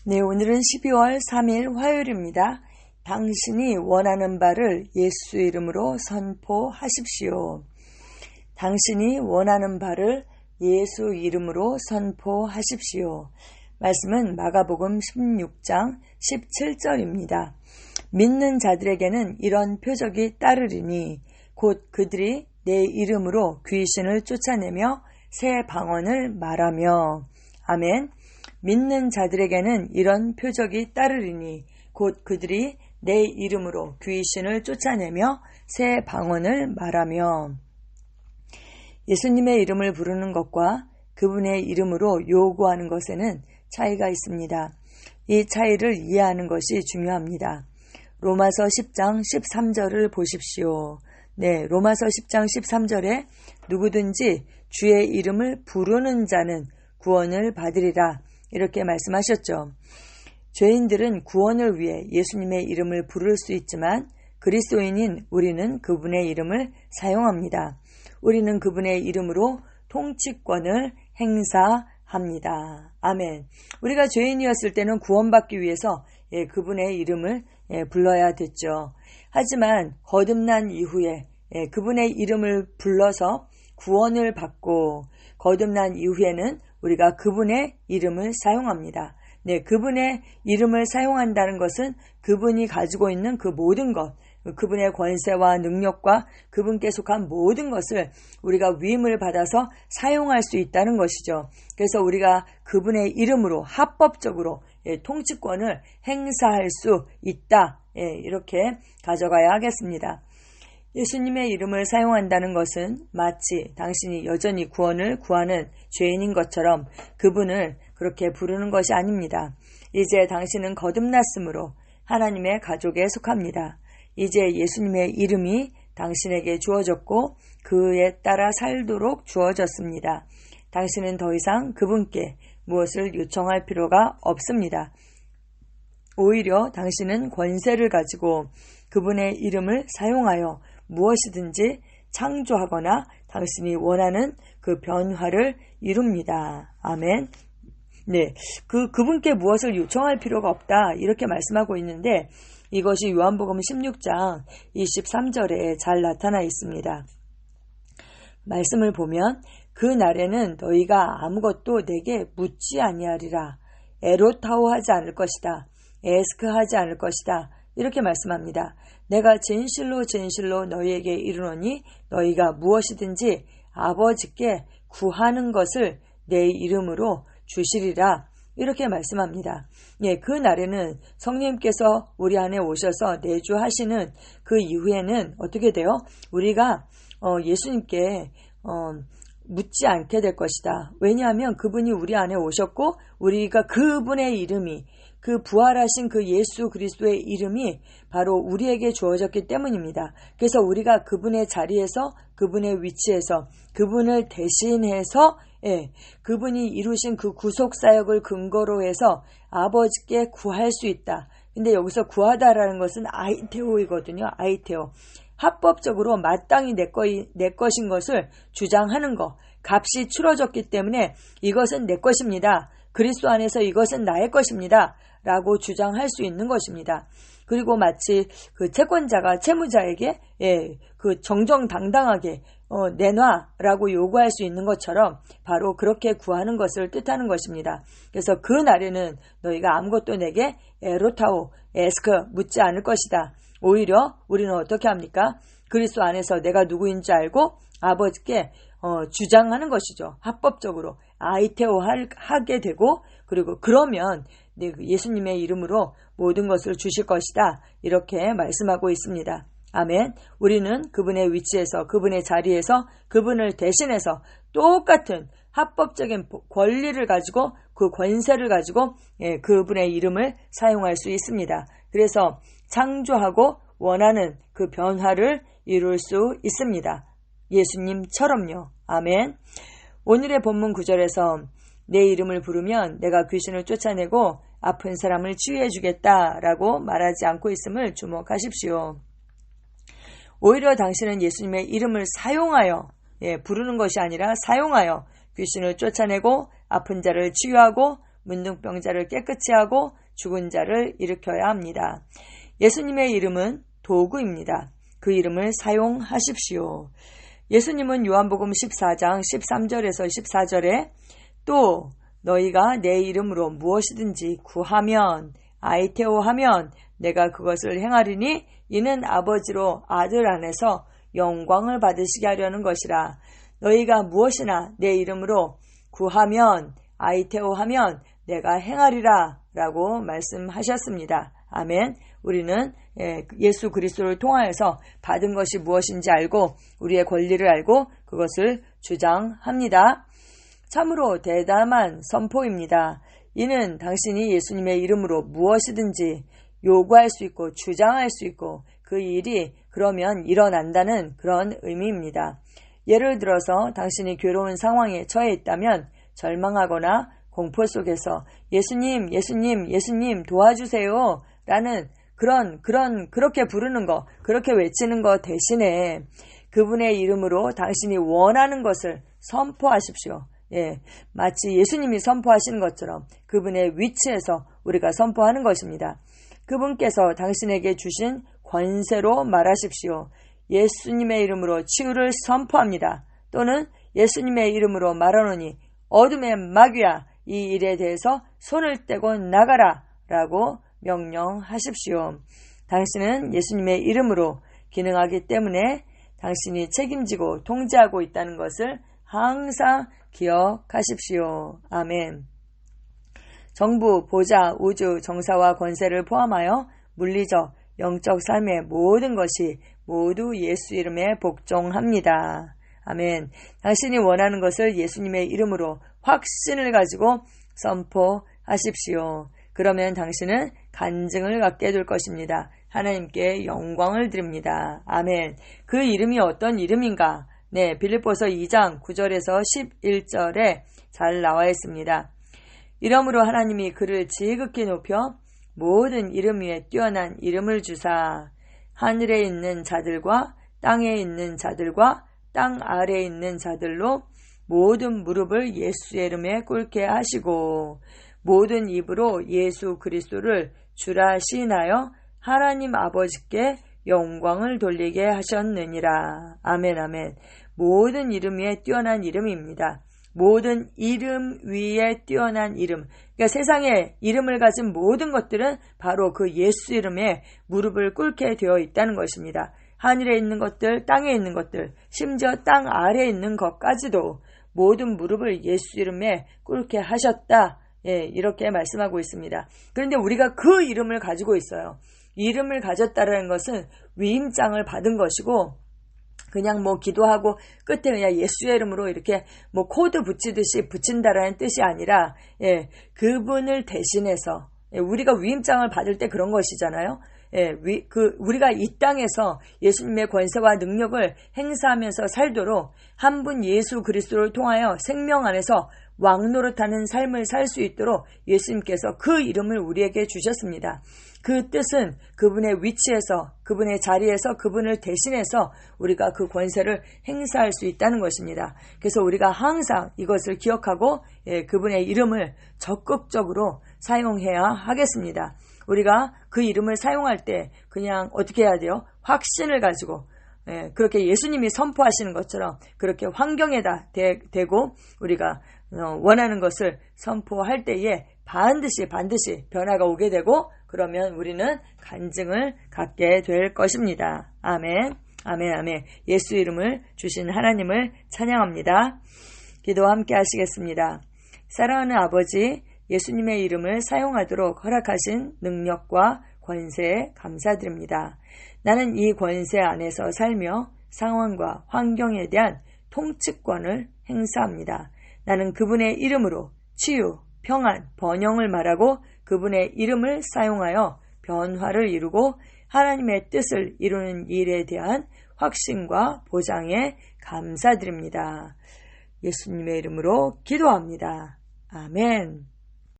네, 오늘은 12월 3일 화요일입니다. 당신이 원하는 바를 예수 이름으로 선포하십시오. 당신이 원하는 바를 예수 이름으로 선포하십시오. 말씀은 마가복음 16장 17절입니다. 믿는 자들에게는 이런 표적이 따르리니 곧 그들이 내 이름으로 귀신을 쫓아내며 새 방언을 말하며. 아멘. 믿는 자들에게는 이런 표적이 따르리니 곧 그들이 내 이름으로 귀신을 쫓아내며 새 방언을 말하며. 예수님의 이름을 부르는 것과 그분의 이름으로 요구하는 것에는 차이가 있습니다. 이 차이를 이해하는 것이 중요합니다. 로마서 10장 13절을 보십시오. 네, 로마서 10장 13절에 누구든지 주의 이름을 부르는 자는 구원을 받으리라 이렇게 말씀하셨죠. 죄인들은 구원을 위해 예수님의 이름을 부를 수 있지만 그리스도인인 우리는 그분의 이름을 사용합니다. 우리는 그분의 이름으로 통치권을 행사합니다. 아멘. 우리가 죄인이었을 때는 구원받기 위해서 그분의 이름을 불러야 됐죠. 하지만 거듭난 이후에 그분의 이름을 불러서 구원을 받고 거듭난 이후에는 우리가 그분의 이름을 사용합니다. 네, 그분의 이름을 사용한다는 것은 그분이 가지고 있는 그 모든 것, 그분의 권세와 능력과 그분께 속한 모든 것을 우리가 위임을 받아서 사용할 수 있다는 것이죠. 그래서 우리가 그분의 이름으로 합법적으로 통치권을 행사할 수 있다. 이렇게 가져가야 하겠습니다. 예수님의 이름을 사용한다는 것은 마치 당신이 여전히 구원을 구하는 죄인인 것처럼 그분을 그렇게 부르는 것이 아닙니다. 이제 당신은 거듭났으므로 하나님의 가족에 속합니다. 이제 예수님의 이름이 당신에게 주어졌고 그에 따라 살도록 주어졌습니다. 당신은 더 이상 그분께 무엇을 요청할 필요가 없습니다. 오히려 당신은 권세를 가지고 그분의 이름을 사용하여 무엇이든지 창조하거나 당신이 원하는 그 변화를 이룹니다. 아멘. 네, 그분께 무엇을 요청할 필요가 없다 이렇게 말씀하고 있는데 이것이 요한복음 16장 23절에 잘 나타나 있습니다. 말씀을 보면 그 날에는 너희가 아무것도 내게 묻지 아니하리라. 에로타오 하지 않을 것이다. 에스크 하지 않을 것이다. 이렇게 말씀합니다. 내가 진실로 진실로 너희에게 이르노니 너희가 무엇이든지 아버지께 구하는 것을 내 이름으로 주시리라. 이렇게 말씀합니다. 예, 그 날에는 성령님께서 우리 안에 오셔서 내주하시는 그 이후에는 어떻게 돼요? 우리가 예수님께 묻지 않게 될 것이다. 왜냐하면 그분이 우리 안에 오셨고 우리가 그분의 이름이 그 부활하신 그 예수 그리스도의 이름이 바로 우리에게 주어졌기 때문입니다. 그래서 우리가 그분의 자리에서 그분의 위치에서 그분을 대신해서 그분이 이루신 그 구속사역을 근거로 해서 아버지께 구할 수 있다. 근데 여기서 구하다라는 것은 아이테오이거든요. 아이테오. 합법적으로 마땅히 내 것인 것을 주장하는 것. 값이 치러졌기 때문에 이것은 내 것입니다. 그리스도 안에서 이것은 나의 것입니다. 라고 주장할 수 있는 것입니다. 그리고 마치 그 채권자가 채무자에게 그 정정당당하게 내놔라고 요구할 수 있는 것처럼 바로 그렇게 구하는 것을 뜻하는 것입니다. 그래서 그 날에는 너희가 아무것도 내게 에로타오, 에스크 묻지 않을 것이다. 오히려 우리는 어떻게 합니까? 그리스도 안에서 내가 누구인지 알고 아버지께 주장하는 것이죠. 합법적으로 아이테오 하게 되고 그리고 그러면 예수님의 이름으로 모든 것을 주실 것이다. 이렇게 말씀하고 있습니다. 아멘. 우리는 그분의 위치에서 그분의 자리에서 그분을 대신해서 똑같은 합법적인 권리를 가지고 그 권세를 가지고 그분의 이름을 사용할 수 있습니다. 그래서 창조하고 원하는 그 변화를 이룰 수 있습니다. 예수님처럼요. 아멘. 오늘의 본문 구절에서 내 이름을 부르면 내가 귀신을 쫓아내고 아픈 사람을 치유해 주겠다라고 말하지 않고 있음을 주목하십시오. 오히려 당신은 예수님의 이름을 사용하여 부르는 것이 아니라 사용하여 귀신을 쫓아내고 아픈 자를 치유하고 문둥병자를 깨끗이 하고 죽은 자를 일으켜야 합니다. 예수님의 이름은 도구입니다. 그 이름을 사용하십시오. 예수님은 요한복음 14장 13절에서 14절에 또 너희가 내 이름으로 무엇이든지 구하면 아이테오 하면 내가 그것을 행하리니 이는 아버지로 아들 안에서 영광을 받으시게 하려는 것이라. 너희가 무엇이나 내 이름으로 구하면 아이테오 하면 내가 행하리라 라고 말씀하셨습니다. 아멘. 우리는 예수 그리스도를 통하여서 받은 것이 무엇인지 알고 우리의 권리를 알고 그것을 주장합니다. 참으로 대담한 선포입니다. 이는 당신이 예수님의 이름으로 무엇이든지 요구할 수 있고 주장할 수 있고 그 일이 그러면 일어난다는 그런 의미입니다. 예를 들어서 당신이 괴로운 상황에 처해 있다면 절망하거나 공포 속에서 예수님, 예수님, 예수님 도와주세요 라는 그렇게 부르는 거, 그렇게 외치는 거 대신에 그분의 이름으로 당신이 원하는 것을 선포하십시오. 마치 예수님이 선포하시는 것처럼 그분의 위치에서 우리가 선포하는 것입니다. 그분께서 당신에게 주신 권세로 말하십시오. 예수님의 이름으로 치유를 선포합니다. 또는 예수님의 이름으로 말하노니 어둠의 마귀야 이 일에 대해서 손을 떼고 나가라 라고 명령하십시오. 당신은 예수님의 이름으로 기능하기 때문에 당신이 책임지고 통제하고 있다는 것을 항상 기억하십시오. 아멘. 정부, 보좌, 우주, 정사와 권세를 포함하여 물리적, 영적 삶의 모든 것이 모두 예수 이름에 복종합니다. 아멘. 당신이 원하는 것을 예수님의 이름으로 확신을 가지고 선포하십시오. 그러면 당신은 간증을 갖게 될 것입니다. 하나님께 영광을 드립니다. 아멘. 그 이름이 어떤 이름인가? 빌립보서 2장 9절에서 11절에 잘 나와 있습니다. 이러므로 하나님이 그를 지극히 높여 모든 이름 위에 뛰어난 이름을 주사 하늘에 있는 자들과 땅에 있는 자들과 땅 아래에 있는 자들로 모든 무릎을 예수의 이름에 꿇게 하시고 모든 입으로 예수 그리스도를 주라 시인하여 하나님 아버지께 영광을 돌리게 하셨느니라. 아멘 아멘. 모든 이름 위에 뛰어난 이름입니다. 모든 이름 위에 뛰어난 이름. 그러니까 세상에 이름을 가진 모든 것들은 바로 그 예수 이름에 무릎을 꿇게 되어 있다는 것입니다. 하늘에 있는 것들, 땅에 있는 것들, 심지어 땅 아래에 있는 것까지도 모든 무릎을 예수 이름에 꿇게 하셨다. 이렇게 말씀하고 있습니다. 그런데 우리가 그 이름을 가지고 있어요. 이름을 가졌다는 것은 위임장을 받은 것이고 그냥 기도하고 끝에 그냥 예수의 이름으로 이렇게 코드 붙이듯이 붙인다라는 뜻이 아니라 그분을 대신해서 우리가 위임장을 받을 때 그런 것이잖아요. 우리가 이 땅에서 예수님의 권세와 능력을 행사하면서 살도록 한 분 예수 그리스도를 통하여 생명 안에서 왕노릇하는 삶을 살 수 있도록 예수님께서 그 이름을 우리에게 주셨습니다. 그 뜻은 그분의 위치에서 그분의 자리에서 그분을 대신해서 우리가 그 권세를 행사할 수 있다는 것입니다. 그래서 우리가 항상 이것을 기억하고 그분의 이름을 적극적으로 사용해야 하겠습니다. 우리가 그 이름을 사용할 때 그냥 어떻게 해야 돼요? 확신을 가지고 그렇게 예수님이 선포하시는 것처럼 그렇게 환경에다 대고 우리가 원하는 것을 선포할 때에 반드시 변화가 오게 되고 그러면 우리는 간증을 갖게 될 것입니다. 아멘. 아멘. 아멘. 예수 이름을 주신 하나님을 찬양합니다. 기도 함께 하시겠습니다. 사랑하는 아버지, 예수님의 이름을 사용하도록 허락하신 능력과 권세에 감사드립니다. 나는 이 권세 안에서 살며 상황과 환경에 대한 통치권을 행사합니다. 나는 그분의 이름으로 치유, 평안, 번영을 말하고 그분의 이름을 사용하여 변화를 이루고 하나님의 뜻을 이루는 일에 대한 확신과 보장에 감사드립니다. 예수님의 이름으로 기도합니다. 아멘.